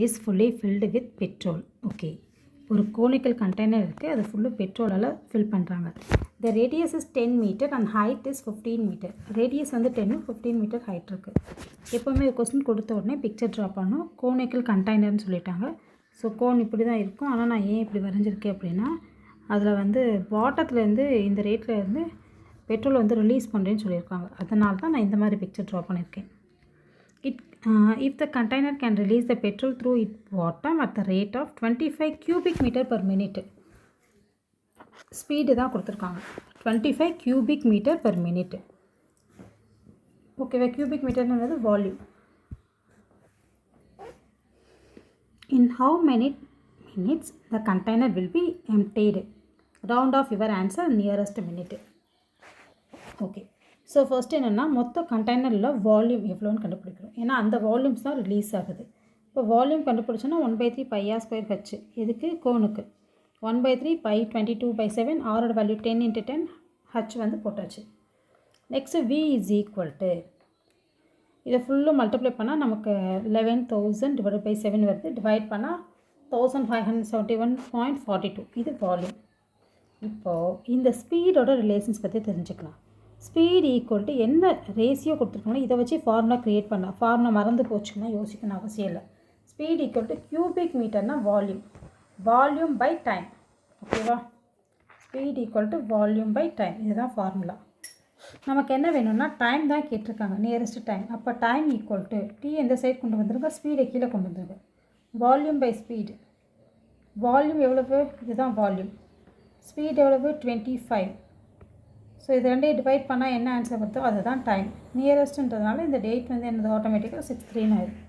is fully filled with petrol. Okay, ஒரு conical container இருக்குது, அது ஃபுல்லு பெட்ரோலால் ஃபில் பண்ணுறாங்க. The radius is 10 meter and height is 15 meter. Radius வந்து 10 15 metre height இருக்குது. எப்போவுமே கொஸ்டின் கொடுத்த உடனே பிக்சர் ட்ரா பண்ணணும். கோனிக்கல் கண்டெய்னர்னு சொல்லிட்டாங்க. ஸோ கோன் இப்படி தான் இருக்கும். ஆனால் நான் ஏன் இப்படி வரைஞ்சிருக்கேன் அப்படின்னா, அதில் வந்து பாட்டத்துலேருந்து இந்த ரேட்டில் இருந்து பெட்ரோல் வந்து ரிலீஸ் பண்ணுறேன்னு சொல்லியிருக்காங்க. அதனால தான் நான் இந்த மாதிரி பிக்சர் ட்ரா பண்ணியிருக்கேன். If the container can release the petrol through its bottom at the rate of 25 cubic meter per minute. Speed தான் கொடுத்துருக்காங்க. 25 cubic meter per minute. ஓகேவா? cubic meterன்றது volume. In how many minutes the container will be emptied? Round off your answer nearest minute. Okay, so first என்னென்னா மொத்த கண்டெய்னரில் volume எவ்வளோன்னு கண்டுபிடிக்கணும். ஏன்னா அந்த வால்யூம்ஸ் தான் ரிலீஸ் ஆகுது. இப்போ வால்யூம் கண்டுபிடிச்சோன்னா 1/3 பையா ஸ்கொயர் ஹச். இதுக்கு கோனுக்கு 1/3 பை 22/7. ஆரோட வேல்யூ 10 × 10 ஹச் வந்து போட்டாச்சு. Next V is equal to, இதை ஃபுல்லும் மல்டிப்ளை பண்ணால் நமக்கு 11,000 / 7 வருது. டிவைட் பண்ணால் 1571.42. இது வால்யூம். இப்போது இந்த ஸ்பீடோட ரிலேஷன்ஸ் பற்றி தெரிஞ்சுக்கலாம். ஸ்பீட் ஈக்குவல் டு என்ன ரேஷியோ கொடுத்துருக்காங்களோ இதை வச்சு ஃபார்முலா க்ரியேட் பண்ணலாம். ஃபார்முலா மறந்து போச்சுன்னா யோசிக்கணும் அவசியம் இல்லை. ஸ்பீட் ஈக்குவல் டு கியூபிக் மீட்டர்னால் வால்யூம், வால்யூம் பை டைம். ஓகேவா? Speed equal to volume by time, இதுதான் ஃபார்முலா. நமக்கு என்ன வேணும்னா டைம் தான் கேட்டிருக்காங்க, நியரஸ்ட் டைம். அப்போ டைம் ஈக்குவல் டு டி எந்த சைட் கொண்டு வந்துருங்க, ஸ்பீடை கீழே கொண்டு வந்துருங்க. Volume by speed. வால்யூம் எவ்வளவு? இதுதான் வால்யூம். ஸ்பீட் எவ்வளவு? 25. ஸோ இது ரெண்டையும் டிவைட் பண்ணால் என்ன ஆன்சர் வருதோ அதுதான் டைம். நியரஸ்ட்டுன்றதுனால இந்த டேட் வந்து என்னது ஆட்டோமேட்டிக்காக 6 3 ஆயிடும்.